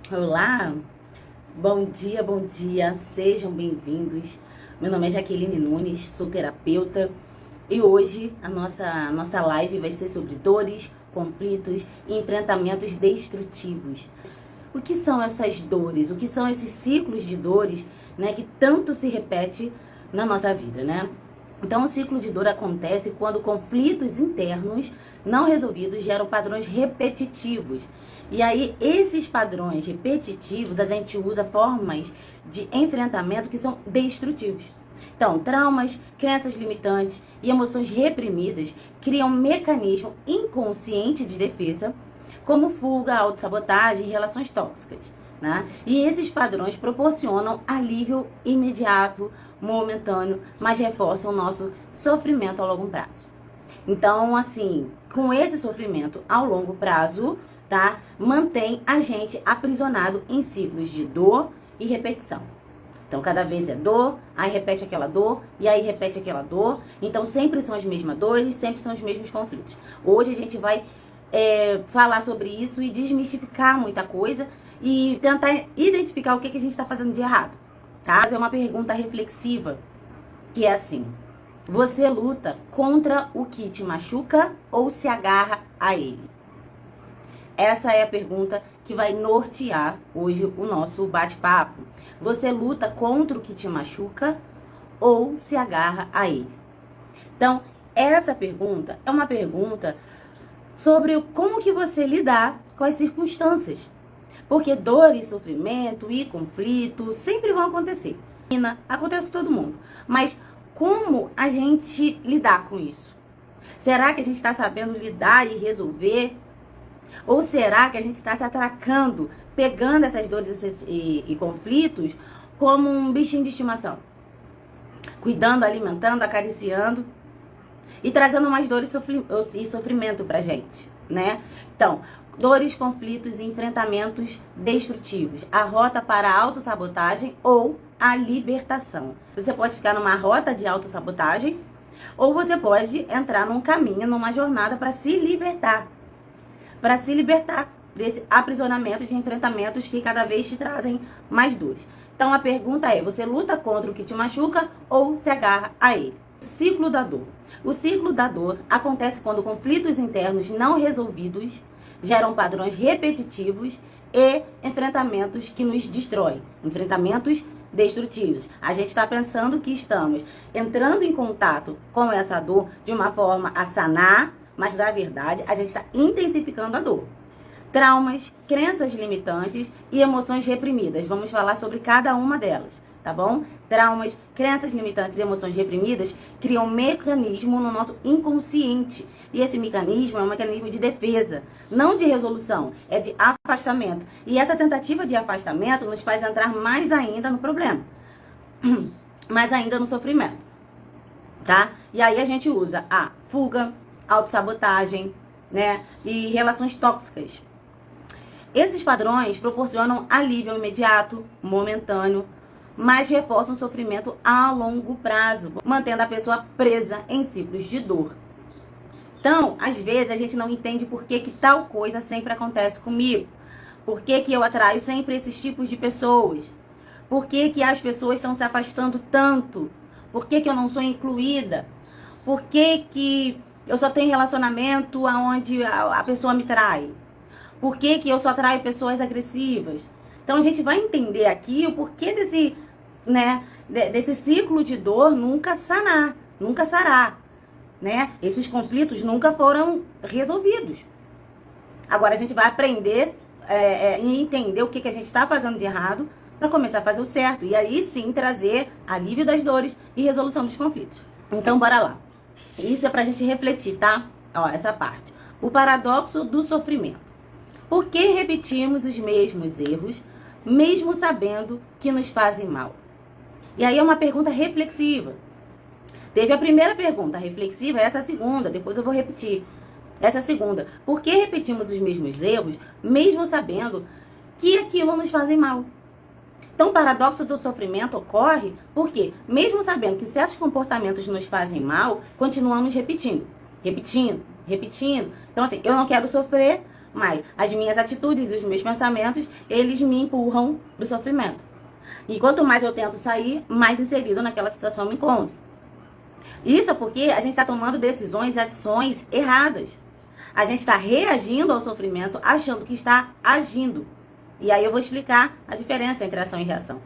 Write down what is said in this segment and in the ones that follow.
Olá, bom dia, sejam bem-vindos. Meu nome é Jaqueline Nunes, sou terapeuta e hoje a nossa live vai ser sobre dores, conflitos e enfrentamentos destrutivos. O que são essas dores? O que são esses ciclos de dores, né, que tanto se repete na nossa vida, né? Então, o ciclo de dor acontece quando conflitos internos não resolvidos geram padrões repetitivos. E aí, esses padrões repetitivos, a gente usa formas de enfrentamento que são destrutivos. Então, traumas, crenças limitantes e emoções reprimidas criam um mecanismo inconsciente de defesa, como fuga, autossabotagem e relações tóxicas. Né? E esses padrões proporcionam alívio imediato, momentâneo, mas reforçam o nosso sofrimento a longo prazo. Então, assim, com esse sofrimento ao longo prazo, tá? Mantém a gente aprisionado em ciclos de dor e repetição. Então, cada vez é dor, aí repete aquela dor, e aí repete aquela dor. Então, sempre são as mesmas dores, sempre são os mesmos conflitos. Hoje a gente vai falar sobre isso e desmistificar muita coisa e tentar identificar o que a gente está fazendo de errado, tá? Fazer uma pergunta reflexiva, que é assim: você luta contra o que te machuca ou se agarra a ele? Essa é a pergunta que vai nortear hoje o nosso bate-papo. Você luta contra o que te machuca ou se agarra a ele? Então, essa pergunta é uma pergunta sobre como que você lidar com as circunstâncias. Porque dor e sofrimento e conflito sempre vão acontecer. Acontece com todo mundo. Mas como a gente lidar com isso? Será que a gente está sabendo lidar e resolver? Ou será que a gente está se atracando, pegando essas dores e conflitos como um bichinho de estimação? Cuidando, alimentando, acariciando e trazendo mais dores e sofrimento pra gente, né? Então, dores, conflitos e enfrentamentos destrutivos. A rota para a autossabotagem ou a libertação. Você pode ficar numa rota de autossabotagem ou você pode entrar num caminho, numa jornada para se libertar. Para se libertar desse aprisionamento de enfrentamentos que cada vez te trazem mais dores. Então a pergunta é: você luta contra o que te machuca ou se agarra a ele? Ciclo da dor. O ciclo da dor acontece quando conflitos internos não resolvidos geram padrões repetitivos e enfrentamentos que nos destroem. Enfrentamentos destrutivos. A gente está pensando que estamos entrando em contato com essa dor de uma forma a sanar, mas na verdade a gente está intensificando a dor. Traumas, crenças limitantes e emoções reprimidas. Vamos falar sobre cada uma delas, tá bom? Traumas, crenças limitantes e emoções reprimidas criam um mecanismo no nosso inconsciente. E esse mecanismo é um mecanismo de defesa, não de resolução, é de afastamento. E essa tentativa de afastamento nos faz entrar mais ainda no problema, mais ainda no sofrimento, tá? E aí a gente usa a fuga, autossabotagem, né? E relações tóxicas. Esses padrões proporcionam alívio imediato, momentâneo, mas reforçam o sofrimento a longo prazo, mantendo a pessoa presa em ciclos de dor. Então, às vezes, a gente não entende por que tal coisa sempre acontece comigo. Por que eu atraio sempre esses tipos de pessoas? Por que as pessoas estão se afastando tanto? Por que eu não sou incluída? Por que eu só tenho relacionamento onde a pessoa me trai? Por que eu só atraio pessoas agressivas? Então a gente vai entender aqui o porquê desse ciclo de dor nunca sarar, né? Esses conflitos nunca foram resolvidos. Agora a gente vai aprender e entender o que a gente está fazendo de errado para começar a fazer o certo. E aí sim trazer alívio das dores e resolução dos conflitos. Então bora lá. Isso é pra gente refletir, tá? Ó, essa parte. O paradoxo do sofrimento. Por que repetimos os mesmos erros, mesmo sabendo que nos fazem mal? E aí é uma pergunta reflexiva. Teve a primeira pergunta reflexiva, essa é a segunda, depois eu vou repetir. Essa é a segunda. Por que repetimos os mesmos erros, mesmo sabendo que aquilo nos fazem mal? Então, o paradoxo do sofrimento ocorre porque, mesmo sabendo que certos comportamentos nos fazem mal, continuamos repetindo. Então, assim, eu não quero sofrer, mas as minhas atitudes e os meus pensamentos, eles me empurram pro sofrimento. E quanto mais eu tento sair, mais inserido naquela situação eu me encontro. Isso é porque a gente está tomando decisões e ações erradas. A gente está reagindo ao sofrimento achando que está agindo. E aí eu vou explicar a diferença entre ação e reação.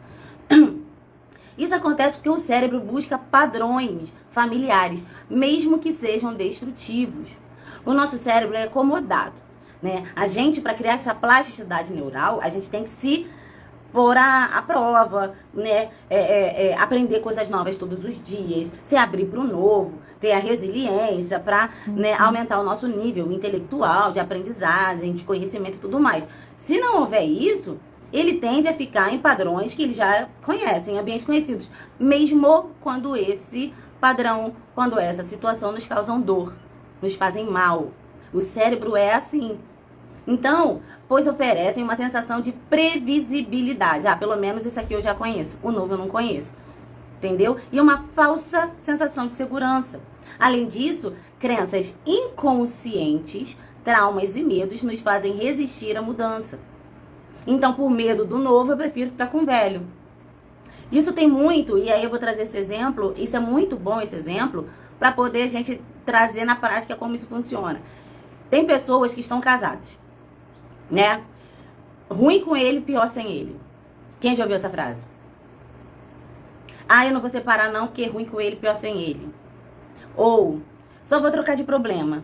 Isso acontece porque o cérebro busca padrões familiares, mesmo que sejam destrutivos. O nosso cérebro é acomodado, né? A gente, para criar essa plasticidade neural, a gente tem que se pôr à prova, né? Aprender coisas novas todos os dias, se abrir para o novo, ter a resiliência para, né, aumentar o nosso nível intelectual, de aprendizagem, de conhecimento e tudo mais. Se não houver isso, ele tende a ficar em padrões que ele já conhece, em ambientes conhecidos, mesmo quando esse padrão, quando essa situação nos causam dor, nos fazem mal. O cérebro é assim. Então, pois oferecem uma sensação de previsibilidade. Ah, pelo menos isso aqui eu já conheço, o novo eu não conheço. Entendeu? E uma falsa sensação de segurança. Além disso, crenças inconscientes, traumas e medos nos fazem resistir à mudança. Então, por medo do novo, eu prefiro ficar com o velho. Isso tem muito, e aí eu vou trazer esse exemplo, isso é muito bom esse exemplo, para poder a gente trazer na prática como isso funciona. Tem pessoas que estão casadas, né? Ruim com ele, pior sem ele. Quem já ouviu essa frase? Ah, eu não vou separar não, porque é ruim com ele, pior sem ele. Ou, só vou trocar de problema.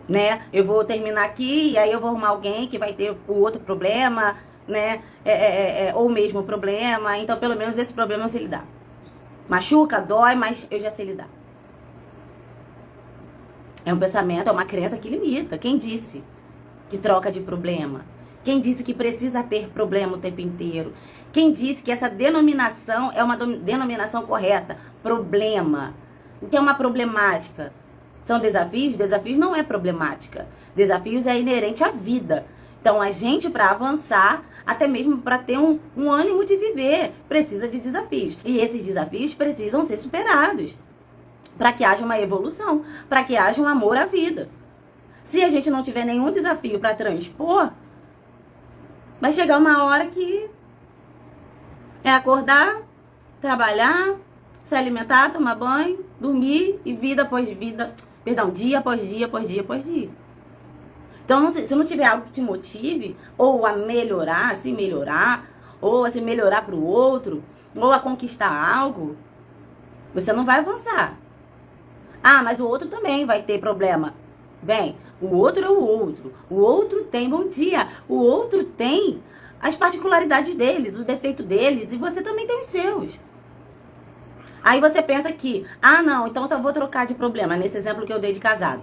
Né? Eu vou terminar aqui e aí eu vou arrumar alguém que vai ter o outro problema, né? Ou o mesmo problema. Então, pelo menos esse problema eu sei lidar. Machuca, dói, mas eu já sei lidar. É um pensamento, é uma crença que limita. Quem disse que troca de problema? Quem disse que precisa ter problema o tempo inteiro? Quem disse que essa denominação é uma denominação correta? Problema. O que é uma problemática? São desafios? Desafios não é problemática. Desafios é inerente à vida. Então, a gente, para avançar, até mesmo para ter um ânimo de viver, precisa de desafios. E esses desafios precisam ser superados para que haja uma evolução, para que haja um amor à vida. Se a gente não tiver nenhum desafio para transpor, vai chegar uma hora que é acordar, trabalhar, se alimentar, tomar banho, dormir e vida após vida... Perdão, dia após dia, após dia, após dia. Então, se não tiver algo que te motive, ou a melhorar, a se melhorar, ou a se melhorar para o outro, ou a conquistar algo, você não vai avançar. Ah, mas o outro também vai ter problema. Bem, o outro é o outro. O outro tem bom dia. O outro tem as particularidades deles, o defeito deles, e você também tem os seus. Aí você pensa que, ah não, então eu só vou trocar de problema. Nesse exemplo que eu dei de casado.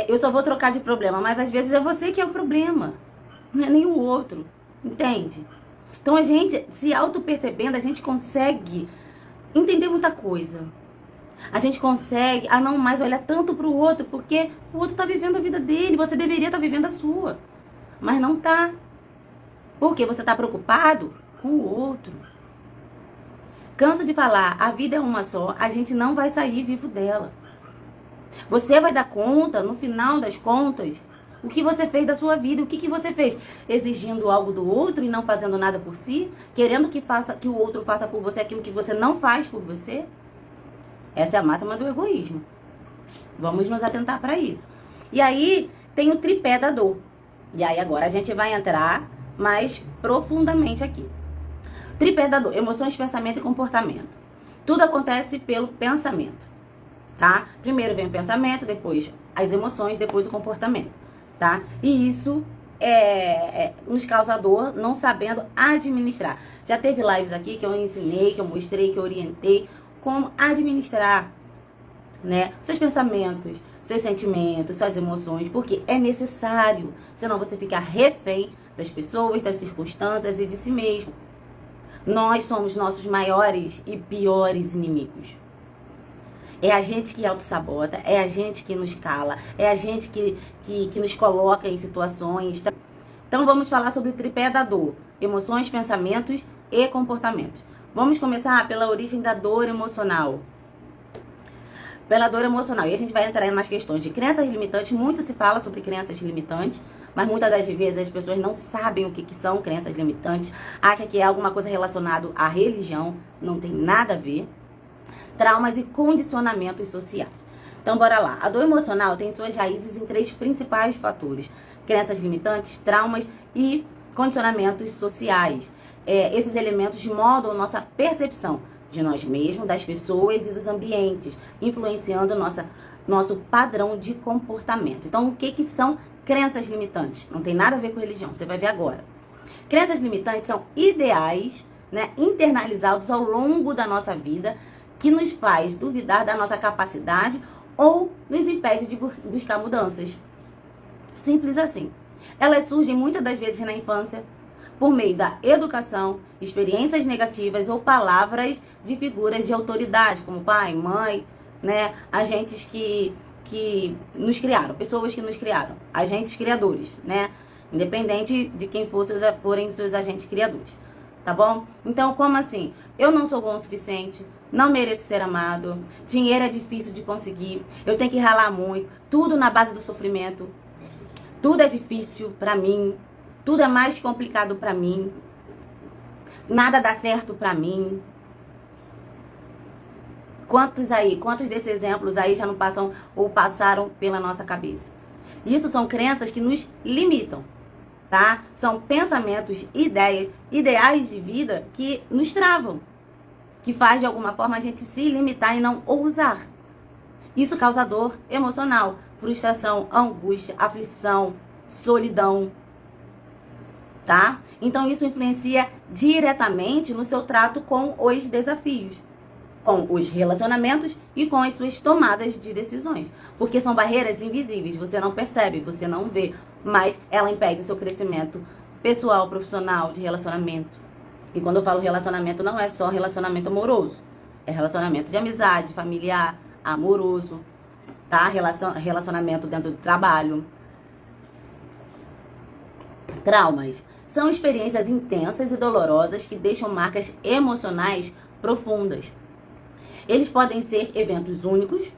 Eu só vou trocar de problema, mas às vezes é você que é o problema. Não é nem o outro. Entende? Então a gente, se auto-percebendo, a gente consegue entender muita coisa. A gente consegue, não mais olhar tanto pro outro, porque o outro tá vivendo a vida dele, você deveria estar vivendo a sua. Mas não tá. Porque você tá preocupado com o outro. Canso de falar, a vida é uma só, a gente não vai sair vivo dela. Você vai dar conta, no final das contas, o que você fez da sua vida, o que você fez? Exigindo algo do outro e não fazendo nada por si? Querendo que o outro faça por você aquilo que você não faz por você? Essa é a máxima do egoísmo. Vamos nos atentar para isso. E aí, tem o tripé da dor. E aí, agora a gente vai entrar mais profundamente aqui. Tripé da dor, emoções, pensamento e comportamento. Tudo acontece pelo pensamento, tá? Primeiro vem o pensamento, depois as emoções, depois o comportamento, tá? E isso nos causa dor, não sabendo administrar. Já teve lives aqui que eu ensinei, que eu mostrei, que eu orientei como administrar, né? Seus pensamentos, seus sentimentos, suas emoções, porque é necessário, senão você fica refém das pessoas, das circunstâncias e de si mesmo. Nós somos nossos maiores e piores inimigos. É a gente que autossabota, é a gente que nos cala, é a gente que nos coloca em situações. Então vamos falar sobre o tripé da dor. Emoções, pensamentos e comportamentos. Vamos começar pela origem da dor emocional. Pela dor emocional. E a gente vai entrar nas questões de crenças limitantes. Muito se fala sobre crenças limitantes. mas muitas das vezes as pessoas não sabem o que são crenças limitantes, acham que é alguma coisa relacionada à religião, não tem nada a ver. Traumas e condicionamentos sociais. Então, bora lá. A dor emocional tem suas raízes em 3 principais fatores: crenças limitantes, traumas e condicionamentos sociais. Esses elementos moldam nossa percepção de nós mesmos, das pessoas e dos ambientes, influenciando nosso padrão de comportamento. Então, o que são crenças limitantes? Não tem nada a ver com religião, você vai ver agora. Crenças limitantes são ideais, né, internalizados ao longo da nossa vida, que nos faz duvidar da nossa capacidade ou nos impede de buscar mudanças. Simples assim. Elas surgem muitas das vezes na infância, por meio da educação, experiências negativas ou palavras de figuras de autoridade, como pai, mãe, né? Agentes que nos criaram, pessoas que nos criaram, agentes criadores, né? Independente de quem forem os seus agentes criadores, tá bom? Então, como assim? Eu não sou bom o suficiente, não mereço ser amado, dinheiro é difícil de conseguir, eu tenho que ralar muito, tudo na base do sofrimento, tudo é difícil pra mim, tudo é mais complicado pra mim, nada dá certo pra mim. Quantos desses exemplos aí já não passam ou passaram pela nossa cabeça? Isso são crenças que nos limitam, tá? São pensamentos, ideias, ideais de vida que nos travam, que faz de alguma forma a gente se limitar e não ousar. Isso causa dor emocional, frustração, angústia, aflição, solidão, tá? Então isso influencia diretamente no seu trato com os desafios, com os relacionamentos e com as suas tomadas de decisões. Porque são barreiras invisíveis, você não percebe, você não vê, mas ela impede o seu crescimento pessoal, profissional, de relacionamento. E quando eu falo relacionamento, não é só relacionamento amoroso, é relacionamento de amizade, familiar, amoroso, tá? Relacionamento dentro do trabalho. Traumas são experiências intensas e dolorosas que deixam marcas emocionais profundas. Eles podem ser eventos únicos,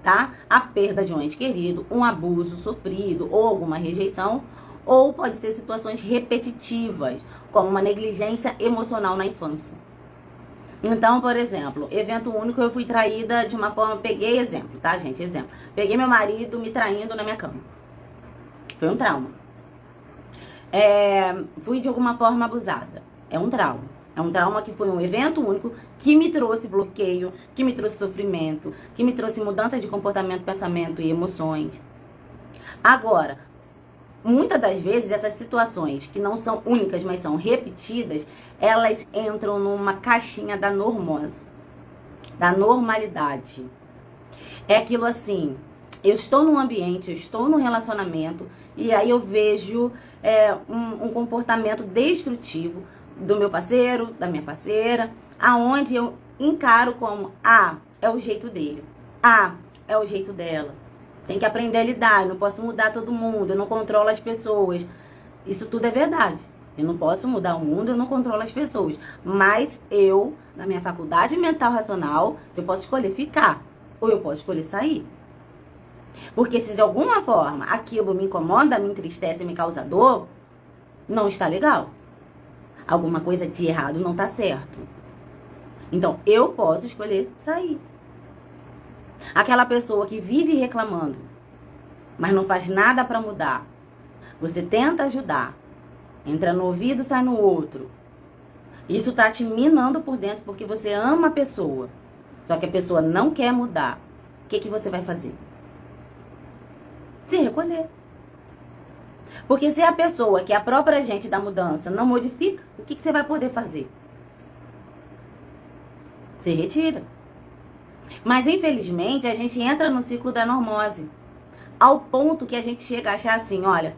tá? A perda de um ente querido, um abuso sofrido ou alguma rejeição, ou pode ser situações repetitivas, como uma negligência emocional na infância. Então, por exemplo, evento único, eu fui traída de uma forma, peguei exemplo, tá, gente? Exemplo. Peguei meu marido me traindo na minha cama. Foi um trauma. Fui de alguma forma abusada. É um trauma. É um trauma que foi um evento único que me trouxe bloqueio, que me trouxe sofrimento, que me trouxe mudança de comportamento, pensamento e emoções. Agora, muitas das vezes essas situações que não são únicas, mas são repetidas, elas entram numa caixinha da normose, da normalidade. É aquilo assim, eu estou num ambiente, eu estou num relacionamento, e aí eu vejo um comportamento destrutivo do meu parceiro, da minha parceira, aonde eu encaro como, é o jeito dele, é o jeito dela. Tem que aprender a lidar, eu não posso mudar todo mundo, eu não controlo as pessoas. Isso tudo é verdade. Eu não posso mudar o mundo, eu não controlo as pessoas. Mas eu, na minha faculdade mental racional, eu posso escolher ficar, ou eu posso escolher sair. Porque se de alguma forma aquilo me incomoda, me entristece, me causa dor, não está legal. Alguma coisa de errado não está certo. Então, eu posso escolher sair. Aquela pessoa que vive reclamando, mas não faz nada para mudar. Você tenta ajudar. Entra no ouvido, sai no outro. Isso tá te minando por dentro porque você ama a pessoa. Só que a pessoa não quer mudar. O que você vai fazer? Se recolher. Porque se a pessoa, que é a própria agente da mudança, não modifica, o que você vai poder fazer? Se retira. Mas, infelizmente, a gente entra no ciclo da normose. Ao ponto que a gente chega a achar assim, olha,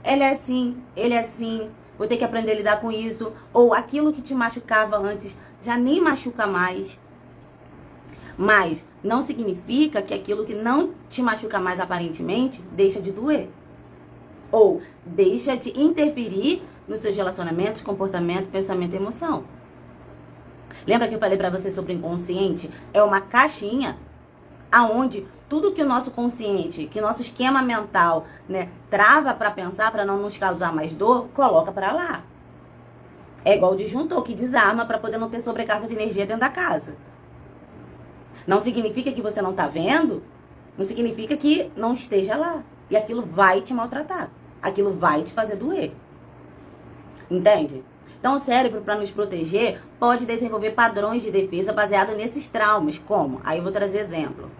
ele é assim, vou ter que aprender a lidar com isso. Ou aquilo que te machucava antes, já nem machuca mais. Mas não significa que aquilo que não te machuca mais aparentemente, deixa de doer. Ou deixa de interferir nos seus relacionamentos, comportamento, pensamento e emoção. Lembra que eu falei pra você sobre o inconsciente? É uma caixinha aonde tudo que o nosso consciente, que o nosso esquema mental, né, trava para pensar, para não nos causar mais dor, coloca para lá. É igual o disjuntor que desarma para poder não ter sobrecarga de energia dentro da casa. Não significa que você não está vendo, não significa que não esteja lá. E aquilo vai te maltratar. Aquilo vai te fazer doer. Entende? Então o cérebro, para nos proteger, pode desenvolver padrões de defesa baseados nesses traumas. Como? Aí eu vou trazer exemplo.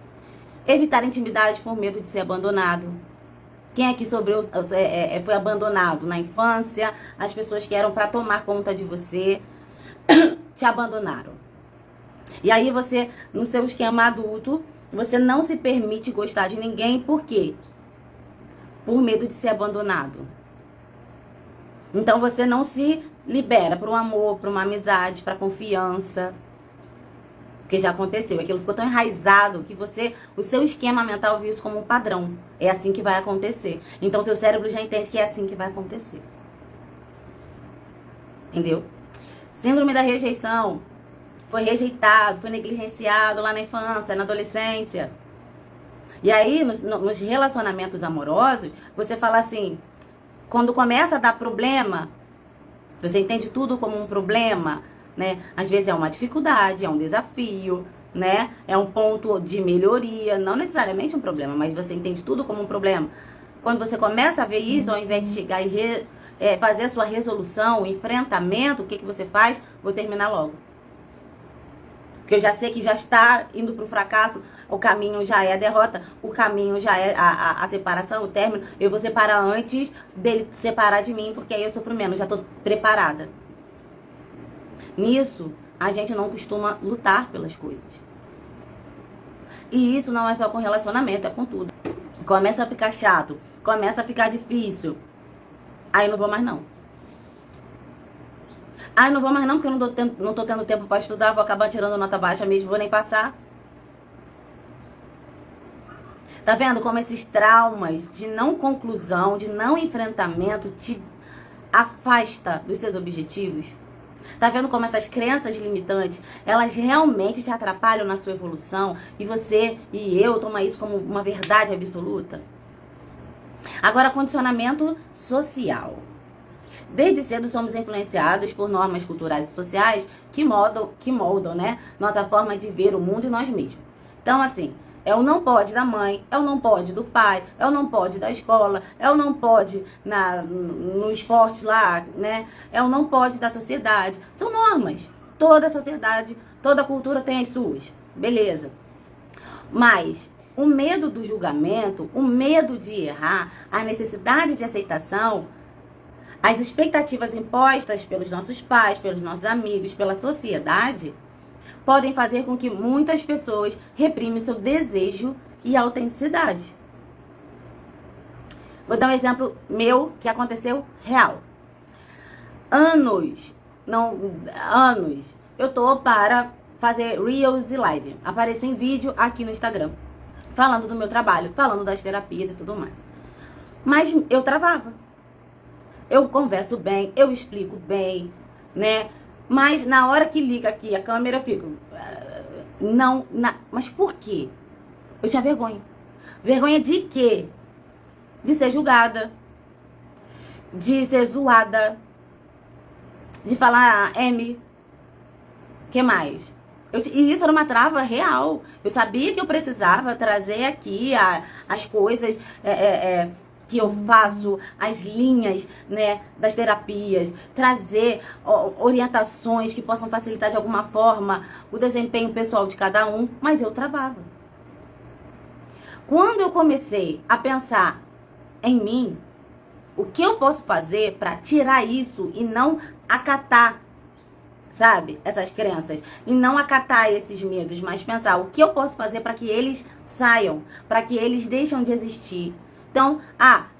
Evitar intimidade por medo de ser abandonado. Quem aqui foi abandonado na infância? As pessoas que eram para tomar conta de você te abandonaram. E aí você, no seu esquema adulto, você não se permite gostar de ninguém. Por quê? Por medo de ser abandonado. Então você não se libera para um amor, para uma amizade, para confiança. Porque já aconteceu. Aquilo ficou tão enraizado que o seu esquema mental viu isso como um padrão. É assim que vai acontecer. Então seu cérebro já entende que é assim que vai acontecer. Entendeu? Síndrome da rejeição. Foi rejeitado, foi negligenciado lá na infância, na adolescência. E aí, nos relacionamentos amorosos, você fala assim, quando começa a dar problema, você entende tudo como um problema, né? Às vezes é uma dificuldade, é um desafio, né? É um ponto de melhoria, não necessariamente um problema, mas você entende tudo como um problema. Quando você começa a ver isso, ao invés de chegar e fazer a sua resolução, o enfrentamento, o que você faz? Vou terminar logo. Porque eu já sei que já está indo para o fracasso, o caminho já é a derrota, o caminho já é a separação, o término. Eu vou separar antes dele separar de mim, porque aí eu sofro menos, já estou preparada. Nisso, a gente não costuma lutar pelas coisas. E isso não é só com relacionamento, é com tudo. Começa a ficar chato, começa a ficar difícil. Aí não vou mais não. Ah, não vou mais não, porque eu não tô tendo tempo para estudar, vou acabar tirando nota baixa mesmo, vou nem passar. Tá vendo como esses traumas de não conclusão, de não enfrentamento, te afasta dos seus objetivos? Tá vendo como essas crenças limitantes, elas realmente te atrapalham na sua evolução? E você e eu tomam isso como uma verdade absoluta? Agora, condicionamento social. Desde cedo somos influenciados por normas culturais e sociais que moldam, né, nossa forma de ver o mundo e nós mesmos. Então, assim, é o não pode da mãe, é o não pode do pai, é o não pode da escola, é o não pode no esporte lá, né? É o não pode da sociedade. São normas. Toda sociedade, toda cultura tem as suas. Beleza. Mas o medo do julgamento, o medo de errar, a necessidade de aceitação, as expectativas impostas pelos nossos pais, pelos nossos amigos, pela sociedade, podem fazer com que muitas pessoas reprimam seu desejo e autenticidade. Vou dar um exemplo meu que aconteceu real. Anos, eu tô para fazer Reels e Live. Aparecer em vídeo aqui no Instagram, falando do meu trabalho, falando das terapias e tudo mais. Mas eu travava. Eu converso bem, eu explico bem, né? Mas na hora que liga aqui a câmera, eu fico... Mas por quê? Eu tinha vergonha. Vergonha de quê? De ser julgada. De ser zoada. De falar M. O que mais? E isso era uma trava real. Eu sabia que eu precisava trazer aqui as coisas... que eu faço, as linhas, né, das terapias, trazer orientações que possam facilitar de alguma forma o desempenho pessoal de cada um, mas eu travava. Quando eu comecei a pensar em mim, o que eu posso fazer para tirar isso e não acatar, sabe, essas crenças, e não acatar esses medos, mas pensar o que eu posso fazer para que eles saiam, para que eles deixem de existir. Então,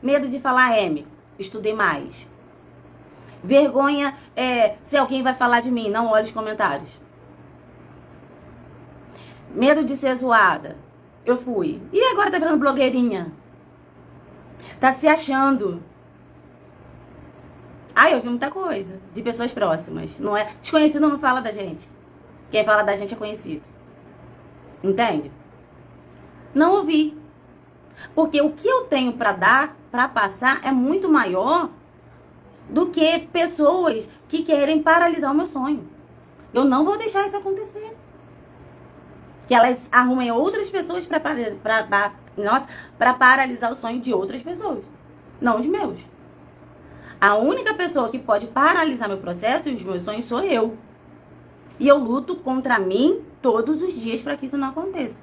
medo de falar M, estudei mais. Vergonha se alguém vai falar de mim, não olhe os comentários. Medo de ser zoada, eu fui. E agora tá virando blogueirinha. Tá se achando. Eu vi muita coisa de pessoas próximas, não é? Desconhecido não fala da gente. Quem fala da gente é conhecido. Entende? Não ouvi. Porque o que eu tenho para dar, para passar, é muito maior do que pessoas que querem paralisar o meu sonho. Eu não vou deixar isso acontecer. Que elas arrumem outras pessoas para paralisar o sonho de outras pessoas, não de meus. A única pessoa que pode paralisar meu processo e os meus sonhos sou eu. E eu luto contra mim todos os dias para que isso não aconteça.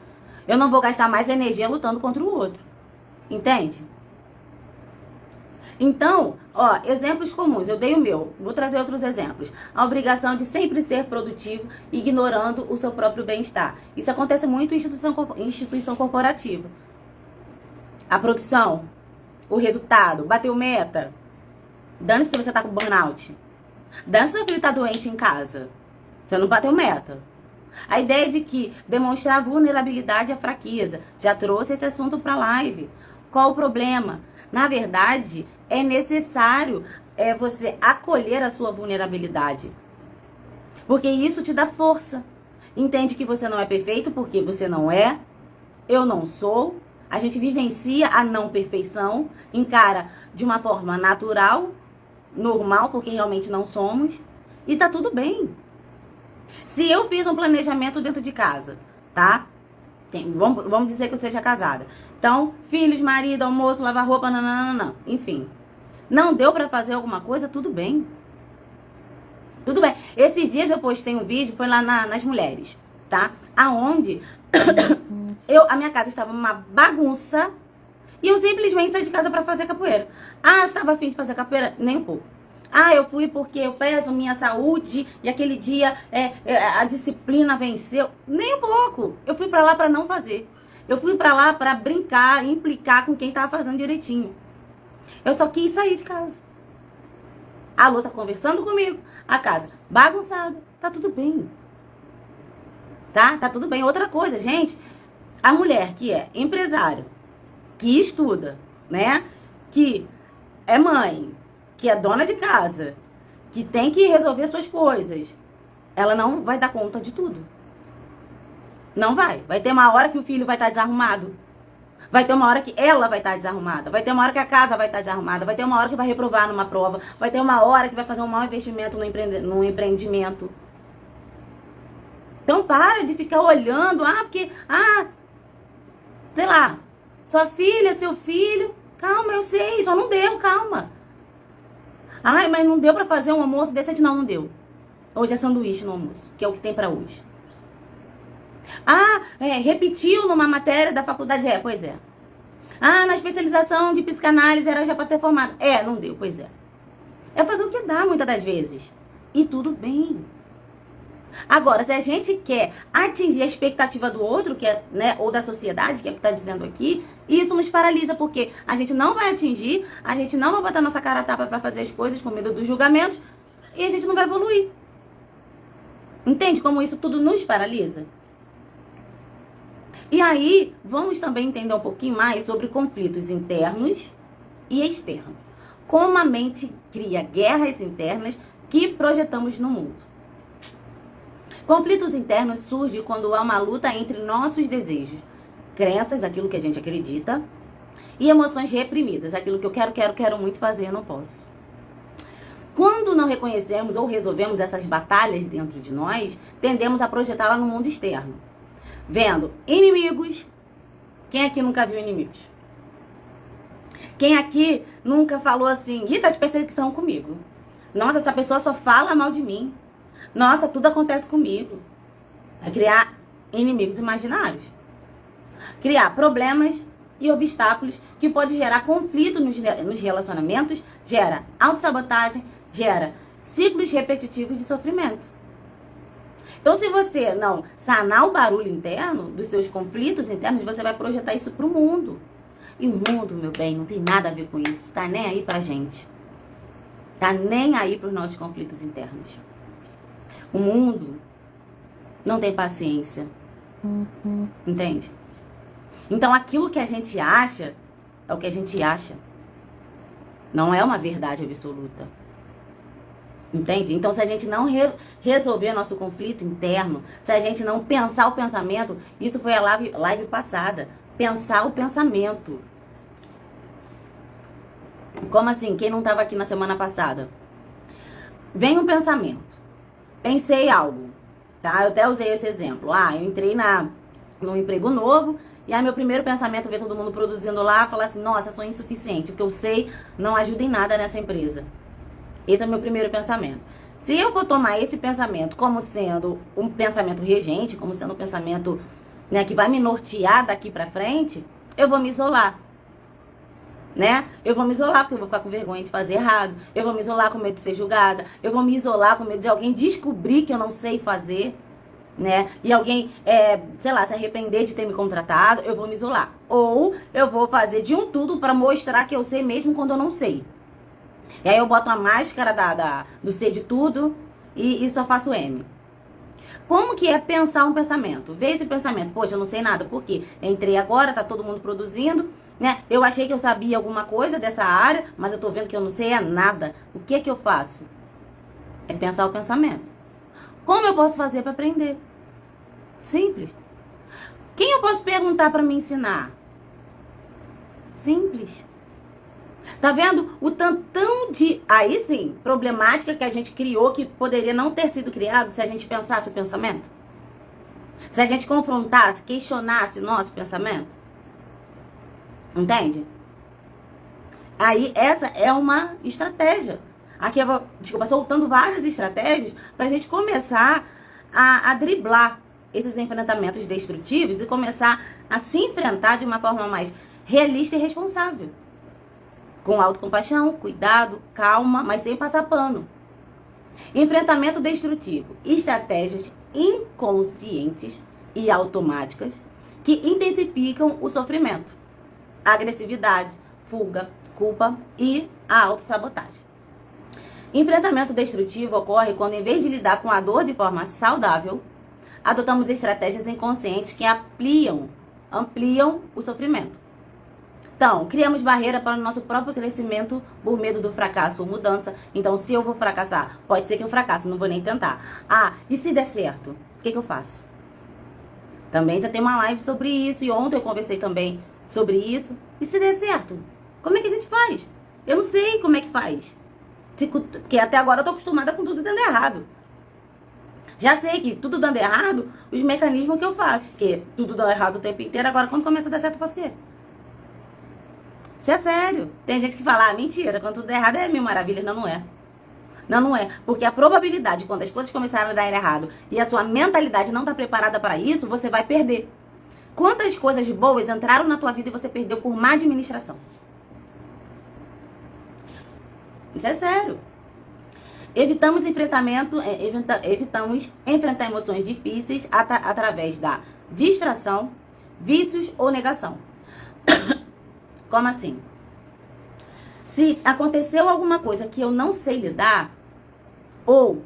Eu não vou gastar mais energia lutando contra o outro. Entende? Então, ó, exemplos comuns. Eu dei o meu. Vou trazer outros exemplos. A obrigação de sempre ser produtivo, ignorando o seu próprio bem-estar. Isso acontece muito em instituição corporativa. A produção, o resultado, bateu meta. Dane-se se você tá com burnout. Dane-se se seu filho tá doente em casa. Você não bateu meta. A ideia de que demonstrar vulnerabilidade é fraqueza. Já trouxe esse assunto pra live. Qual o problema? Na verdade, é necessário você acolher a sua vulnerabilidade. Porque isso te dá força. Entende que você não é perfeito porque você não é. Eu não sou. A gente vivencia a não perfeição. Encara de uma forma natural, normal, porque realmente não somos. E tá tudo bem. Se eu fiz um planejamento dentro de casa, tá? Vamos dizer que eu seja casada. Então, filhos, marido, almoço, lavar roupa, não. Enfim. Não deu pra fazer alguma coisa, tudo bem. Tudo bem. Esses dias eu postei um vídeo, foi lá nas mulheres, tá? Aonde a minha casa estava uma bagunça e eu simplesmente saí de casa pra fazer capoeira. Ah, eu estava afim de fazer capoeira? Nem um pouco. Ah, eu fui porque eu peço minha saúde e aquele dia a disciplina venceu. Nem um pouco. Eu fui pra lá pra não fazer. Eu fui pra lá pra brincar, implicar com quem tava fazendo direitinho. Eu só quis sair de casa. A louça conversando comigo, a casa bagunçada. Tá tudo bem. Tá tudo bem. Outra coisa, gente, a mulher que é empresária, que estuda, né, que é mãe, que é dona de casa, que tem que resolver suas coisas, ela não vai dar conta de tudo. Não vai. Vai ter uma hora que o filho vai estar desarrumado. Vai ter uma hora que ela vai estar desarrumada. Vai ter uma hora que a casa vai estar desarrumada. Vai ter uma hora que vai reprovar numa prova. Vai ter uma hora que vai fazer um mau investimento no empreendimento. Então para de ficar olhando. Sei lá, sua filha, seu filho. Calma, eu sei, só não deu, calma. Ai, mas não deu pra fazer um almoço decente? Não deu. Hoje é sanduíche no almoço, que é o que tem pra hoje. Repetiu numa matéria da faculdade? Pois é. Na especialização de psicanálise era já pra ter formado. Não deu, pois é. É fazer o que dá muitas das vezes. E tudo bem. Agora, se a gente quer atingir a expectativa do outro, que é, né, ou da sociedade, que é o que está dizendo aqui, isso nos paralisa, porque a gente não vai atingir, a gente não vai botar nossa cara a tapa para fazer as coisas com medo dos julgamentos, e a gente não vai evoluir. Entende como isso tudo nos paralisa? E aí, vamos também entender um pouquinho mais sobre conflitos internos e externos. Como a mente cria guerras internas que projetamos no mundo. Conflitos internos surgem quando há uma luta entre nossos desejos, crenças, aquilo que a gente acredita, e emoções reprimidas, aquilo que eu quero muito fazer, eu não posso. Quando não reconhecemos ou resolvemos essas batalhas dentro de nós, tendemos a projetá-la no mundo externo. Vendo inimigos. Quem aqui nunca viu inimigos? Quem aqui nunca falou assim, tá de perseguição comigo? Nossa, essa pessoa só fala mal de mim. Nossa, tudo acontece comigo. Vai criar inimigos imaginários. Criar problemas e obstáculos que pode gerar conflito nos relacionamentos, gera autossabotagem, gera ciclos repetitivos de sofrimento. Então, se você não sanar o barulho interno dos seus conflitos internos, você vai projetar isso pro mundo. E o mundo, meu bem, não tem nada a ver com isso. Tá nem aí pra gente. Tá nem aí pros nossos conflitos internos. O mundo não tem paciência. Entende? Então, aquilo que a gente acha é o que a gente acha. Não é uma verdade absoluta. Entende? Então, se a gente não resolver nosso conflito interno, se a gente não pensar o pensamento, isso foi a live passada. pensar o pensamento. Como assim? Quem não estava aqui na semana passada? Vem um pensamento. Pensei algo, tá? Eu até usei esse exemplo. Eu entrei num emprego novo e aí meu primeiro pensamento é ver todo mundo produzindo lá, falar assim, nossa, eu sou insuficiente, o que eu sei não ajuda em nada nessa empresa. Esse é o meu primeiro pensamento. Se eu for tomar esse pensamento como sendo um pensamento regente, como sendo um pensamento, né, que vai me nortear daqui pra frente, eu vou me isolar. Né? Eu vou me isolar porque eu vou ficar com vergonha de fazer errado. Eu vou me isolar com medo de ser julgada. Eu vou me isolar com medo de alguém descobrir que eu não sei fazer, né? E alguém, sei lá, se arrepender de ter me contratado, eu vou me isolar. Ou eu vou fazer de um tudo pra mostrar que eu sei mesmo quando eu não sei. E aí eu boto a máscara do ser de tudo e só faço M. Como que é pensar um pensamento? Ver esse pensamento, poxa, eu não sei nada, por quê? Entrei agora, tá todo mundo produzindo, né? Eu achei que eu sabia alguma coisa dessa área, mas eu tô vendo que eu não sei nada. O que que eu faço? É pensar o pensamento. Como eu posso fazer para aprender? Simples. Quem eu posso perguntar para me ensinar? Simples. Tá vendo o tantão de, aí sim, problemática que a gente criou que poderia não ter sido criado se a gente pensasse o pensamento? Se a gente confrontasse, questionasse o nosso pensamento? Entende? Aí essa é uma estratégia. Aqui eu vou, soltando várias estratégias pra gente começar a driblar esses enfrentamentos destrutivos e começar a se enfrentar de uma forma mais realista e responsável. Com autocompaixão, cuidado, calma, mas sem passar pano. Enfrentamento destrutivo. Estratégias inconscientes e automáticas que intensificam o sofrimento. Agressividade, fuga, culpa e a autossabotagem. Enfrentamento destrutivo ocorre quando, em vez de lidar com a dor de forma saudável, adotamos estratégias inconscientes que ampliam o sofrimento. Então, criamos barreira para o nosso próprio crescimento por medo do fracasso ou mudança. Então, se eu vou fracassar, pode ser que eu fracasse, não vou nem tentar. E se der certo, o que eu faço? Também já tem uma live sobre isso, e ontem eu conversei também sobre isso. E se der certo, como é que a gente faz? Eu não sei como é que faz. Porque até agora eu tô acostumada com tudo dando errado. Já sei que tudo dando errado, os mecanismos que eu faço. Porque tudo dá errado o tempo inteiro, agora quando começa a dar certo eu faço o quê? Isso é sério. Tem gente que fala, mentira, quando tudo der errado é mil maravilhas. Não, não é. Não é. Porque a probabilidade, quando as coisas começarem a dar errado e a sua mentalidade não tá preparada para isso, você vai perder. Quantas coisas boas entraram na tua vida e você perdeu por má administração? Isso é sério. Evitamos enfrentar emoções difíceis através da distração, vícios ou negação. Como assim? Se aconteceu alguma coisa que eu não sei lidar, ou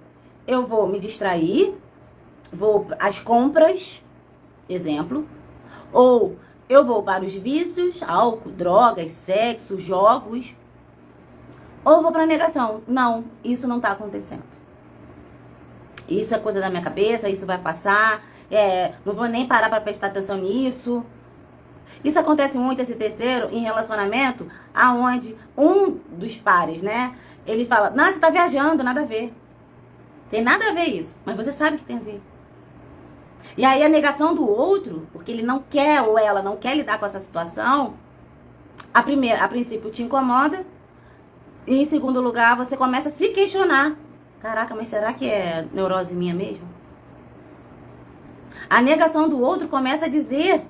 eu vou me distrair, vou às compras, exemplo, ou eu vou para os vícios, álcool, drogas, sexo, jogos, ou vou para a negação. Não, isso não está acontecendo. Isso é coisa da minha cabeça, isso vai passar, não vou nem parar para prestar atenção nisso. Isso acontece muito, esse terceiro, em relacionamento, aonde um dos pares, né, ele fala, não, você tá viajando, nada a ver. Tem nada a ver isso, mas você sabe que tem a ver. E aí a negação do outro, porque ele não quer ou ela não quer lidar com essa situação, a princípio te incomoda, e em segundo lugar você começa a se questionar. Caraca, mas será que é neurose minha mesmo? A negação do outro começa a dizer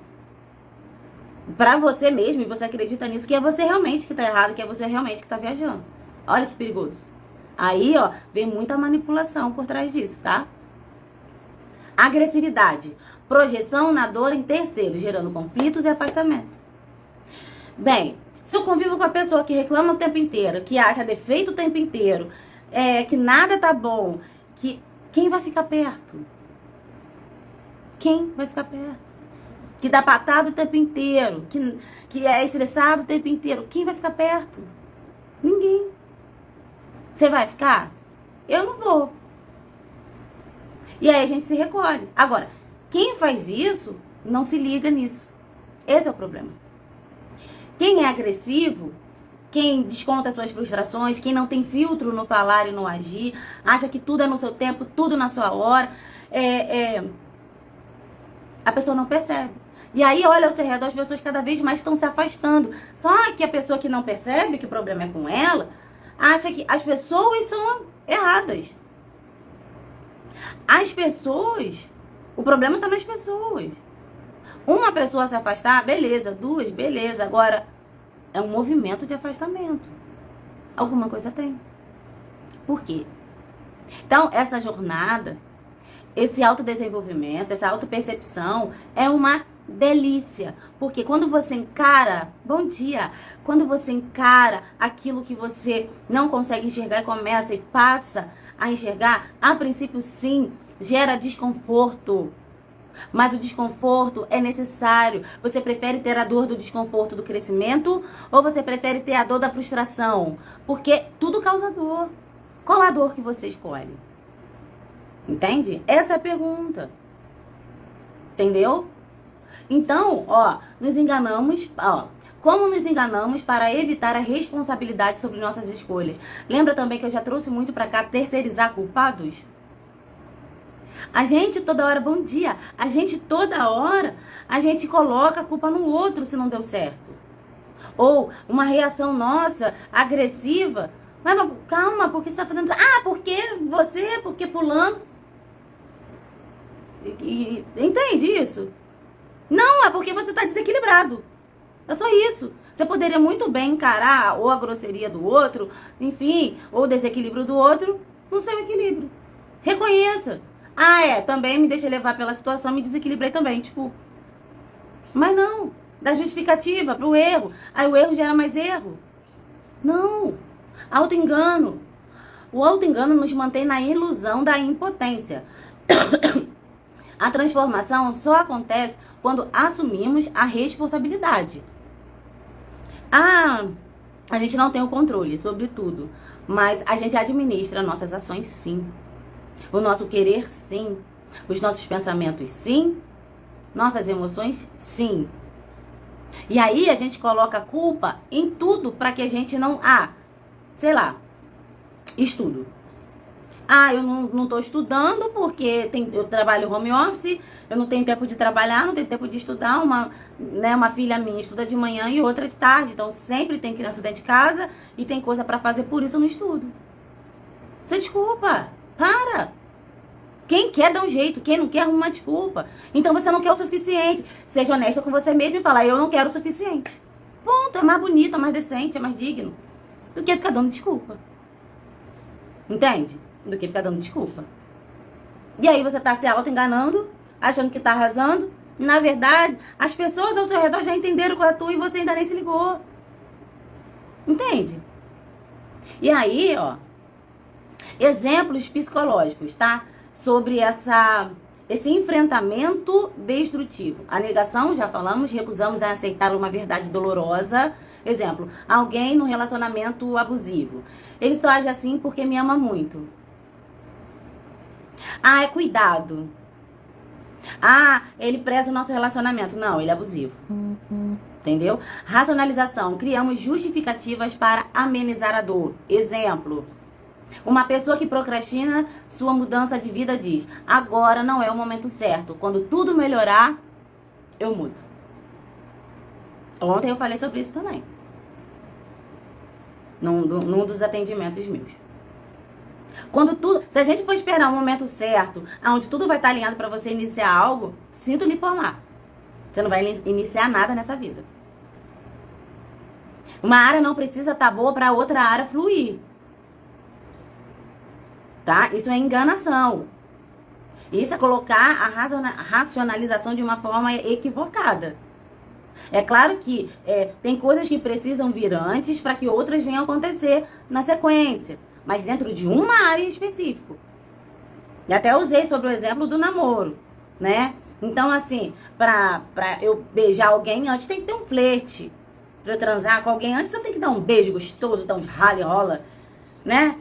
pra você mesmo, e você acredita nisso, que é você realmente que tá errado, que é você realmente que tá viajando. Olha que perigoso. Aí, vem muita manipulação por trás disso, tá? Agressividade. Projeção na dor em terceiros, gerando conflitos e afastamento. Bem, se eu convivo com a pessoa que reclama o tempo inteiro, que acha defeito o tempo inteiro, que nada tá bom, quem vai ficar perto? Quem vai ficar perto? Que dá patada o tempo inteiro, que é estressado o tempo inteiro. Quem vai ficar perto? Ninguém. Você vai ficar? Eu não vou. E aí a gente se recolhe. Agora, quem faz isso, não se liga nisso. Esse é o problema. Quem é agressivo, quem desconta suas frustrações, quem não tem filtro no falar e no agir, acha que tudo é no seu tempo, tudo na sua hora, a pessoa não percebe. E aí, olha ao seu redor, as pessoas cada vez mais estão se afastando. Só que a pessoa que não percebe que o problema é com ela, acha que as pessoas são erradas. As pessoas, o problema está nas pessoas. Uma pessoa se afastar, beleza. Duas, beleza. Agora, é um movimento de afastamento. Alguma coisa tem. Por quê? Então, essa jornada, esse autodesenvolvimento, essa autopercepção é uma delícia. Porque quando você encara, bom dia, quando você encara aquilo que você não consegue enxergar e começa e passa a enxergar, a princípio sim, gera desconforto. Mas o desconforto é necessário. Você prefere ter a dor do desconforto do crescimento ou você prefere ter a dor da frustração? Porque tudo causa dor. Qual a dor que você escolhe? Entende? Essa é a pergunta. Entendeu? Então, nos enganamos, como nos enganamos para evitar a responsabilidade sobre nossas escolhas? Lembra também que eu já trouxe muito pra cá terceirizar culpados? A gente toda hora, bom dia, a gente toda hora, a gente coloca a culpa no outro se não deu certo. Ou uma reação nossa, agressiva. Mas calma, por que você tá fazendo isso? Porque você, porque fulano. Entende isso? Não, é porque você tá desequilibrado. É só isso. Você poderia muito bem encarar ou a grosseria do outro, enfim, ou o desequilíbrio do outro no seu equilíbrio. Reconheça. Também me deixei levar pela situação, me desequilibrei também, desculpa. Mas não, dá justificativa pro erro. Aí o erro gera mais erro. Não, auto-engano. O auto-engano nos mantém na ilusão da impotência. A transformação só acontece quando assumimos a responsabilidade. A gente não tem o controle sobre tudo, mas a gente administra nossas ações sim. O nosso querer, sim. Os nossos pensamentos, sim. Nossas emoções, sim. E aí a gente coloca a culpa em tudo para que a gente não... estudo. Eu não estou estudando porque eu trabalho home office, eu não tenho tempo de trabalhar, não tenho tempo de estudar. Uma filha minha estuda de manhã e outra de tarde, então sempre tem criança dentro de casa e tem coisa para fazer, por isso eu não estudo. Você desculpa. Para! Quem quer dá um jeito, quem não quer arruma uma desculpa. Então você não quer o suficiente. Seja honesta com você mesmo e fala, eu não quero o suficiente. Ponto, é mais bonito, é mais decente, é mais digno do que ficar dando desculpa. Entende? Do que ficar dando desculpa. E aí você tá se auto-enganando, achando que tá arrasando. Na verdade, as pessoas ao seu redor já entenderam qual é a tua e você ainda nem se ligou. Entende? E aí, exemplos psicológicos, tá? Sobre esse enfrentamento destrutivo. A negação, já falamos, recusamos a aceitar uma verdade dolorosa. Exemplo, alguém no relacionamento abusivo. Ele só age assim porque me ama muito. É cuidado. Ele preza o nosso relacionamento. Não, ele é abusivo. Entendeu? Racionalização. Criamos justificativas para amenizar a dor. Exemplo. Uma pessoa que procrastina sua mudança de vida diz, agora não é o momento certo. Quando tudo melhorar, eu mudo. Ontem eu falei sobre isso também. Num dos atendimentos meus. Se a gente for esperar o momento certo, onde tudo vai estar alinhado para você iniciar algo, sinto lhe informar. Você não vai iniciar nada nessa vida. Uma área não precisa estar boa para outra área fluir. Tá? Isso é enganação. Isso é colocar a racionalização de uma forma equivocada. É claro que tem coisas que precisam vir antes para que outras venham acontecer na sequência. Mas dentro de uma área específica. E até usei sobre o exemplo do namoro, né? Então, assim, pra eu beijar alguém, antes tem que ter um flerte. Pra eu transar com alguém, antes eu tenho que dar um beijo gostoso, dar uns rala e rola, né?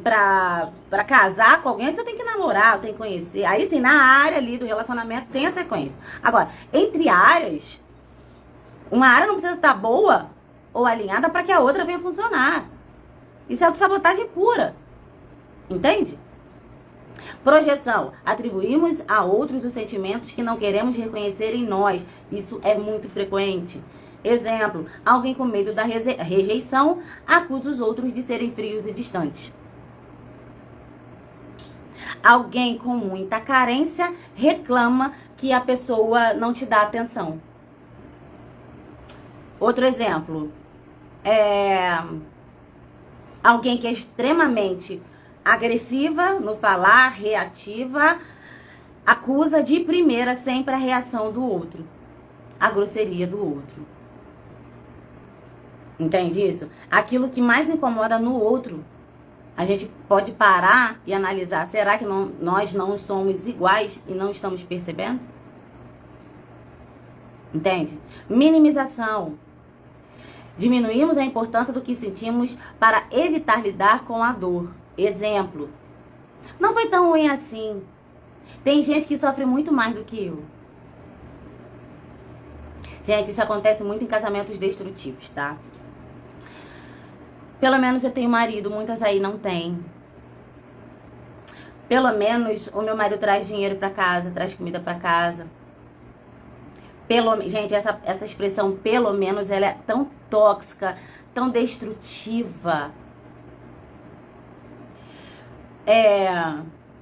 pra casar com alguém, você tem que namorar, tem que conhecer. Aí sim, na área ali do relacionamento tem a sequência. Agora, entre áreas, uma área não precisa estar boa ou alinhada para que a outra venha funcionar. Isso é autossabotagem pura. Entende? Projeção. Atribuímos a outros os sentimentos que não queremos reconhecer em nós. Isso é muito frequente. Exemplo, alguém com medo da rejeição acusa os outros de serem frios e distantes. Alguém com muita carência reclama que a pessoa não te dá atenção. Outro exemplo, alguém que é extremamente agressiva no falar, reativa, acusa de primeira sempre a reação do outro, a grosseria do outro. Entende isso? Aquilo que mais incomoda no outro, a gente pode parar e analisar. Será que nós não somos iguais e não estamos percebendo? Entende? Minimização. Diminuímos a importância do que sentimos para evitar lidar com a dor. Exemplo. Não foi tão ruim assim. Tem gente que sofre muito mais do que eu. Gente, isso acontece muito em casamentos destrutivos, tá? Pelo menos eu tenho marido, muitas aí não têm. Pelo menos o meu marido traz dinheiro pra casa, traz comida pra casa. Gente, essa expressão, pelo menos, ela é tão tóxica, tão destrutiva.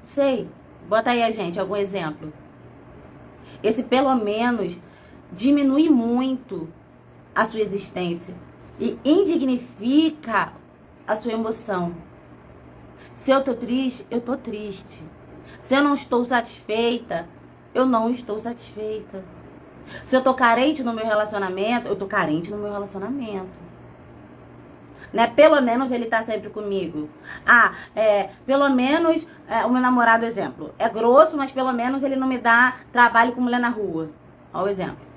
Sei, bota aí, gente, algum exemplo. Esse pelo menos diminui muito a sua existência e indignifica a sua emoção. Se eu tô triste, eu tô triste. Se eu não estou satisfeita, eu não estou satisfeita. Se eu tô carente no meu relacionamento, eu tô carente no meu relacionamento. Né? Pelo menos ele tá sempre comigo. Pelo menos, o meu namorado, exemplo, é grosso, mas pelo menos ele não me dá trabalho com mulher na rua. Olha o exemplo.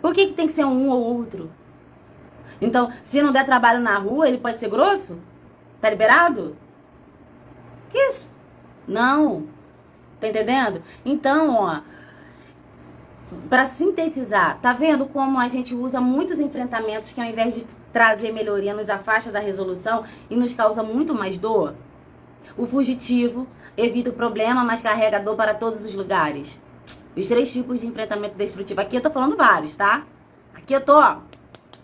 Por que tem que ser um ou outro? Então, se não der trabalho na rua, ele pode ser grosso? Tá liberado? Que isso? Não. Tá entendendo? Então, ó, pra sintetizar, tá vendo como a gente usa muitos enfrentamentos que ao invés de trazer melhoria, nos afasta da resolução e nos causa muito mais dor? O fugitivo evita o problema, mas carrega a dor para todos os lugares. Os 3 tipos de enfrentamento destrutivo. Aqui eu tô falando vários, tá? Aqui eu tô, ó.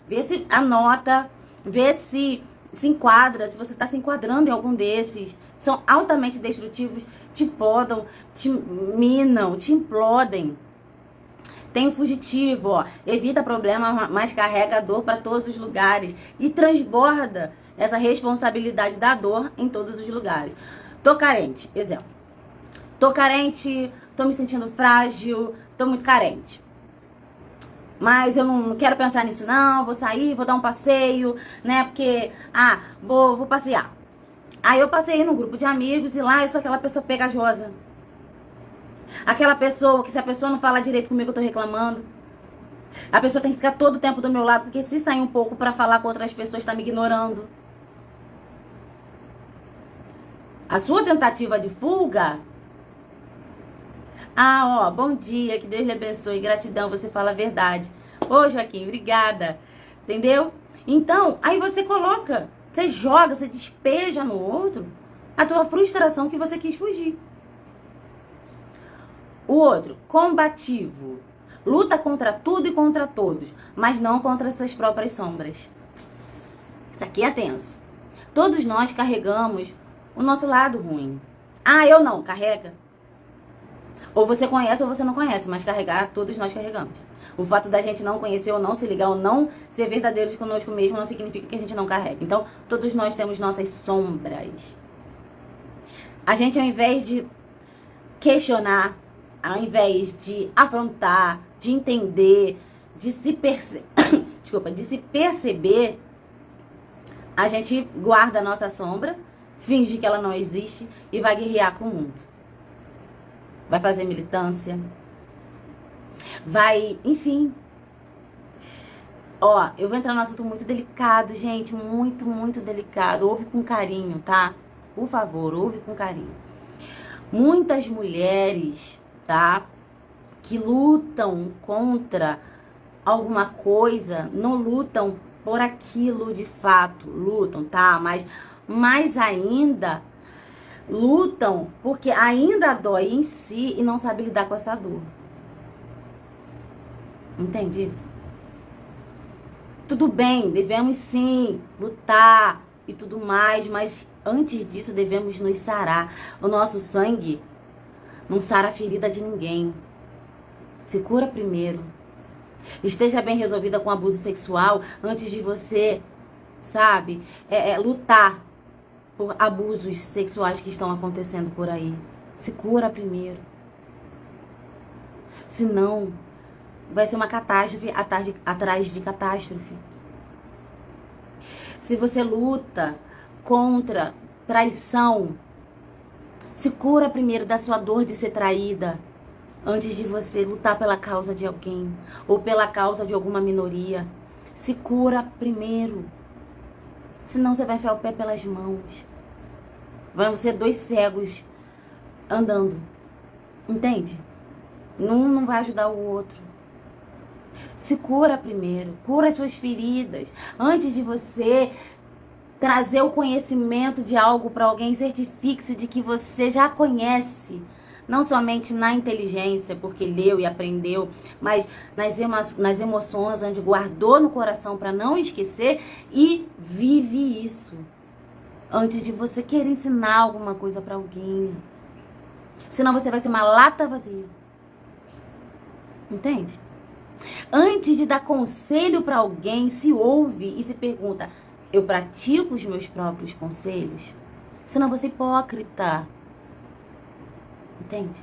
Vê se anota, vê se enquadra, se você tá se enquadrando em algum desses. São altamente destrutivos, te podam, te minam, te implodem. Tem o fugitivo, ó. Evita problema, mas carrega a dor para todos os lugares. E transborda essa responsabilidade da dor em todos os lugares. Tô carente, exemplo. Tô carente, tô me sentindo frágil, tô muito carente. Mas eu não quero pensar nisso não, vou sair, vou dar um passeio, né? Porque, vou passear. Aí eu passei num grupo de amigos e lá eu sou aquela pessoa pegajosa. Aquela pessoa que se a pessoa não fala direito comigo eu tô reclamando. A pessoa tem que ficar todo o tempo do meu lado, porque se sair um pouco pra falar com outras pessoas tá me ignorando. A sua tentativa de fuga... bom dia, que Deus lhe abençoe, gratidão, você fala a verdade. Ô, Joaquim, obrigada. Entendeu? Então, aí você coloca, você joga, você despeja no outro a tua frustração que você quis fugir. O outro, combativo. Luta contra tudo e contra todos, mas não contra suas próprias sombras. Isso aqui é tenso. Todos nós carregamos o nosso lado ruim. Eu não, carrega. Ou você conhece ou você não conhece, mas carregar, todos nós carregamos. O fato da gente não conhecer ou não se ligar ou não ser verdadeiros conosco mesmo não significa que a gente não carrega. Então, todos nós temos nossas sombras. A gente, ao invés de questionar, ao invés de afrontar, de entender, de se perceber, a gente guarda a nossa sombra, finge que ela não existe e vai guerrear com o mundo. Vai fazer militância, vai, enfim. Ó, eu vou entrar num assunto muito delicado, gente. Muito, muito delicado. Ouve com carinho, tá? Por favor, ouve com carinho. Muitas mulheres, tá? Que lutam contra alguma coisa, não lutam por aquilo de fato. Lutam, tá? Mas mais ainda, lutam porque ainda dói em si e não sabe lidar com essa dor. Entende isso? Tudo bem, devemos sim lutar e tudo mais, mas antes disso devemos nos sarar. O nosso sangue não sara a ferida de ninguém. Se cura primeiro. Esteja bem resolvida com abuso sexual antes de você, sabe, lutar por abusos sexuais que estão acontecendo por aí. Se cura primeiro. Senão, vai ser uma catástrofe atrás de catástrofe. Se você luta contra traição, se cura primeiro da sua dor de ser traída, antes de você lutar pela causa de alguém ou pela causa de alguma minoria. Se cura primeiro. Senão você vai enfiar o pé pelas mãos. Vão ser dois cegos andando. Entende? Um não vai ajudar o outro. Se cura primeiro. Cura as suas feridas. Antes de você trazer o conhecimento de algo para alguém, certifique-se de que você já conhece. Não somente na inteligência, porque leu e aprendeu, mas nas emoções, onde guardou no coração para não esquecer e vive isso. Antes de você querer ensinar alguma coisa para alguém. Senão você vai ser uma lata vazia. Entende? Antes de dar conselho para alguém, se ouve e se pergunta: eu pratico os meus próprios conselhos? Senão você é hipócrita. Entende?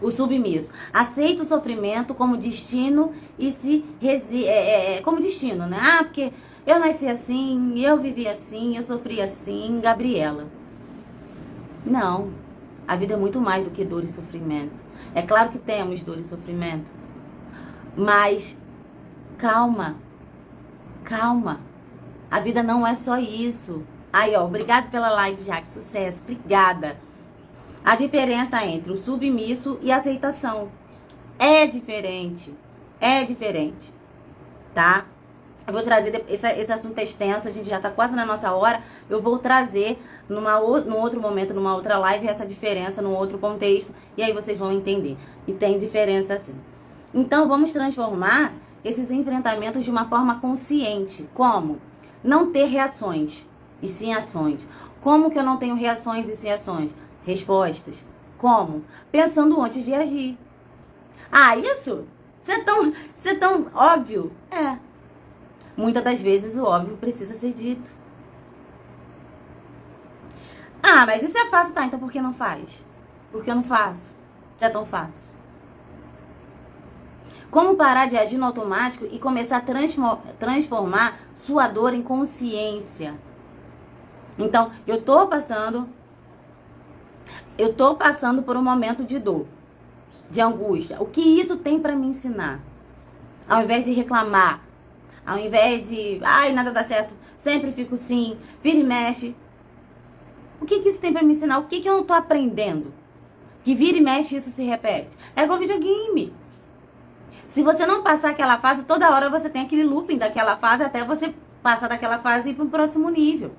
O submisso aceita o sofrimento como destino e se como destino, né? Ah, porque eu nasci assim, eu vivi assim, eu sofri assim, Gabriela. Não. A vida é muito mais do que dor e sofrimento. É claro que temos dor e sofrimento. Mas calma. Calma. A vida não é só isso. Aí, ó, obrigado pela live, Jaque. Sucesso. Obrigada. A diferença entre o submisso e a aceitação é diferente. É diferente. Tá? Eu vou trazer, esse assunto é extenso, a gente já tá quase na nossa hora. Eu vou trazer num outro momento, numa outra live, essa diferença num outro contexto. E aí vocês vão entender. E tem diferença sim. Então vamos transformar esses enfrentamentos de uma forma consciente. Como? Não ter reações e sim ações. Como que eu não tenho reações e sim ações? Respostas. Como? Pensando antes de agir. Ah, isso? Isso é tão óbvio? É. Muitas das vezes o óbvio precisa ser dito. Ah, mas isso é fácil, tá? Então por que não faz? Por que eu não faço? Se é tão fácil. Como parar de agir no automático e começar a transformar sua dor em consciência? Então, eu tô passando por um momento de dor, de angústia. O que isso tem para me ensinar? Ao invés de reclamar, ao invés de, ai, nada dá certo, sempre fico assim, vira e mexe. O que isso tem para me ensinar? O que eu não tô aprendendo? Que vira e mexe isso se repete. É igual videogame. Se você não passar aquela fase, toda hora você tem aquele looping daquela fase até você passar daquela fase e ir para o próximo nível.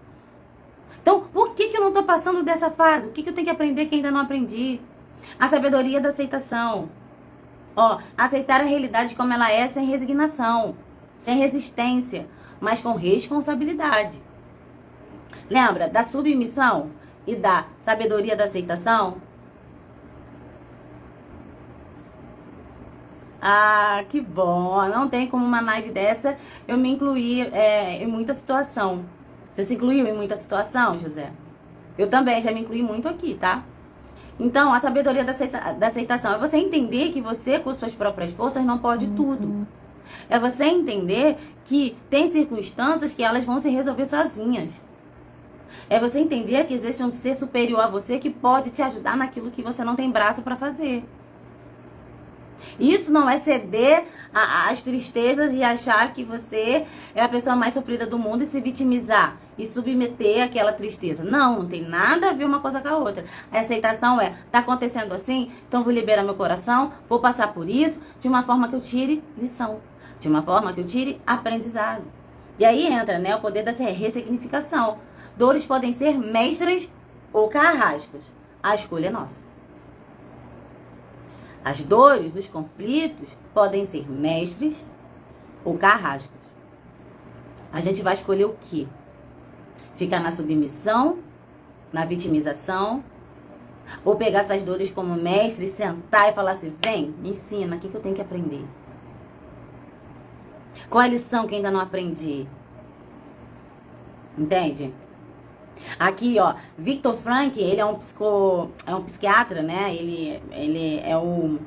Então, por que eu não estou passando dessa fase? O que eu tenho que aprender que ainda não aprendi? A sabedoria da aceitação. Ó, aceitar a realidade como ela é, sem resignação, sem resistência, mas com responsabilidade. Lembra da submissão e da sabedoria da aceitação? Ah, que bom. Não tem como uma live dessa eu me incluir em muita situação. Você se incluiu em muita situação, José? Eu também já me incluí muito aqui, tá? Então, a sabedoria da aceitação é você entender que você, com suas próprias forças, não pode tudo. É você entender que tem circunstâncias que elas vão se resolver sozinhas. É você entender que existe um ser superior a você que pode te ajudar naquilo que você não tem braço para fazer. Isso não é ceder às tristezas e achar que você é a pessoa mais sofrida do mundo e se vitimizar e submeter àquela tristeza. Não tem nada a ver uma coisa com a outra. A aceitação tá acontecendo assim, então vou liberar meu coração, vou passar por isso de uma forma que eu tire lição, de uma forma que eu tire aprendizado. E aí entra, né, o poder da ressignificação. Dores podem ser mestras ou carrascas. A escolha é nossa. As dores, os conflitos podem ser mestres ou carrascas. A gente vai escolher o quê? Ficar na submissão, na vitimização, ou pegar essas dores como mestre, sentar e falar assim, vem, me ensina, o que eu tenho que aprender? Qual a lição que ainda não aprendi? Entende? Aqui, ó, Viktor Frankl, ele é um psiquiatra, né? Ele é o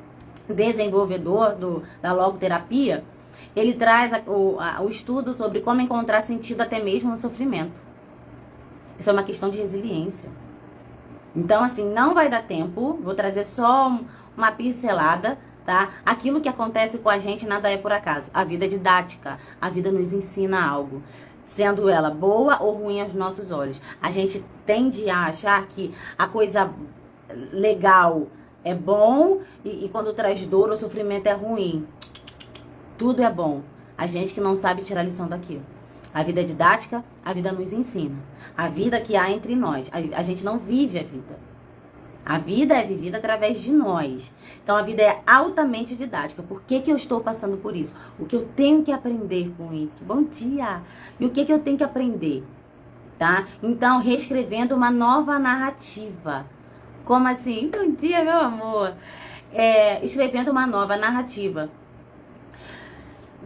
desenvolvedor da logoterapia. Ele traz o estudo sobre como encontrar sentido até mesmo no sofrimento. Isso é uma questão de resiliência. Então, assim, não vai dar tempo. Vou trazer só uma pincelada, tá? Aquilo que acontece com a gente nada é por acaso. A vida é didática. A vida nos ensina algo. Sendo ela boa ou ruim aos nossos olhos. A gente tende a achar que a coisa legal é bom e quando traz dor ou sofrimento é ruim. Tudo é bom. A gente que não sabe tirar lição daquilo. A vida é didática, a vida nos ensina. A vida que há entre nós. A gente não vive a vida. A vida é vivida através de nós. Então, a vida é altamente didática. Por que eu estou passando por isso? O que eu tenho que aprender com isso? Bom dia! E o que eu tenho que aprender? Tá? Então, reescrevendo uma nova narrativa. Como assim? Bom dia, meu amor! Escrevendo uma nova narrativa.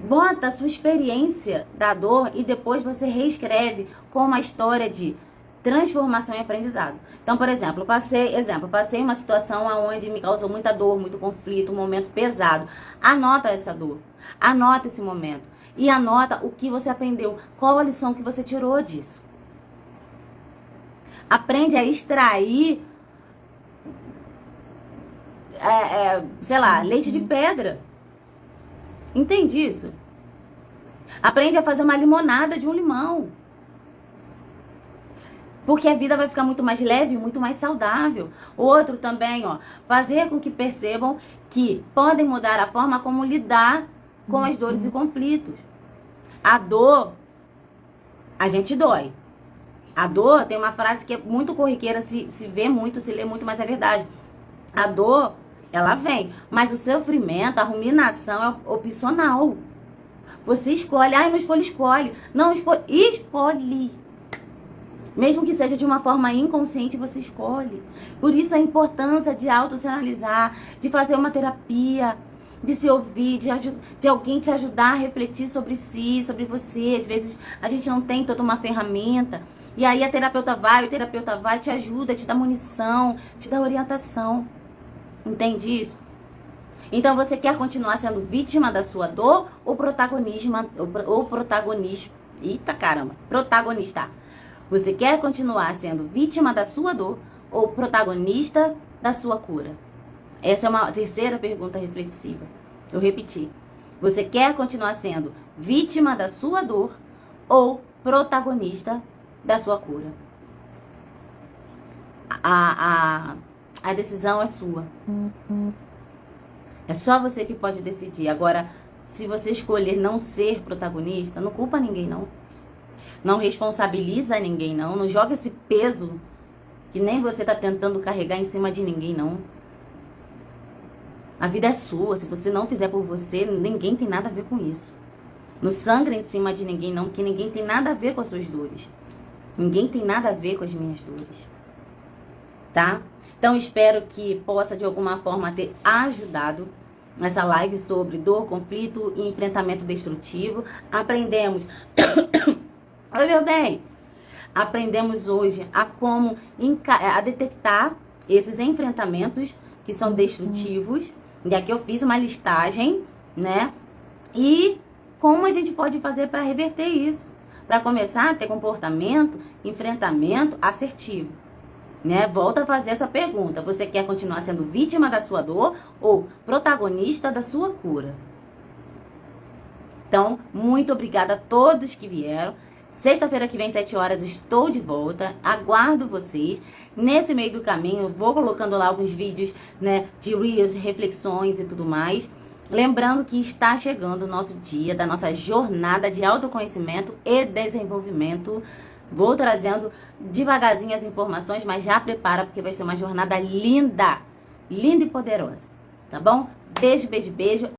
Bota a sua experiência da dor e depois você reescreve com uma história de transformação e aprendizado. Então, por exemplo, passei uma situação onde me causou muita dor, muito conflito, um momento pesado. Anota essa dor, anota esse momento e anota o que você aprendeu, qual a lição que você tirou disso. Aprende a extrair, sei lá, leite de pedra. Entende isso? Aprende a fazer uma limonada de um limão. Porque a vida vai ficar muito mais leve, muito mais saudável. Outro também, ó, fazer com que percebam que podem mudar a forma como lidar com as dores e conflitos. A dor, a gente dói. A dor, tem uma frase que é muito corriqueira, se vê muito, se lê muito, mas é verdade. A dor, ela vem, mas o sofrimento, a ruminação é opcional. Você escolhe, não escolhe. Não, escolhe. Mesmo que seja de uma forma inconsciente, você escolhe. Por isso a importância de autoanalisar, de fazer uma terapia, de se ouvir, de alguém te ajudar a refletir sobre si, sobre você. Às vezes a gente não tem toda uma ferramenta. E aí o terapeuta vai, te ajuda, te dá munição, te dá orientação. Entende isso? Então você quer continuar sendo vítima da sua dor ou protagonista? Eita caramba, protagonista. Você quer continuar sendo vítima da sua dor ou protagonista da sua cura? Essa é uma terceira pergunta reflexiva. Eu repeti. Você quer continuar sendo vítima da sua dor ou protagonista da sua cura? A decisão é sua. É só você que pode decidir. Agora, se você escolher não ser protagonista, não culpa ninguém, não. Não responsabiliza ninguém, não. Não joga esse peso que nem você tá tentando carregar em cima de ninguém, não. A vida é sua. Se você não fizer por você, ninguém tem nada a ver com isso. Não sangra em cima de ninguém, não, porque ninguém tem nada a ver com as suas dores. Ninguém tem nada a ver com as minhas dores. Tá? Então, espero que possa, de alguma forma, ter ajudado nessa live sobre dor, conflito e enfrentamento destrutivo. Aprendemos... Oi, meu bem! Aprendemos hoje a como a detectar esses enfrentamentos que são destrutivos. E aqui eu fiz uma listagem, né? E como a gente pode fazer para reverter isso. Para começar a ter comportamento, enfrentamento assertivo. né? Volta a fazer essa pergunta. Você quer continuar sendo vítima da sua dor ou protagonista da sua cura? Então, muito obrigada a todos que vieram. Sexta-feira que vem, 7 horas, estou de volta. Aguardo vocês. Nesse meio do caminho, vou colocando lá alguns vídeos, né, de reels, reflexões e tudo mais. Lembrando que está chegando o nosso dia da nossa jornada de autoconhecimento e desenvolvimento. Vou trazendo devagarzinho as informações, mas já prepara porque vai ser uma jornada linda, linda e poderosa. Tá bom? Beijo, beijo, beijo.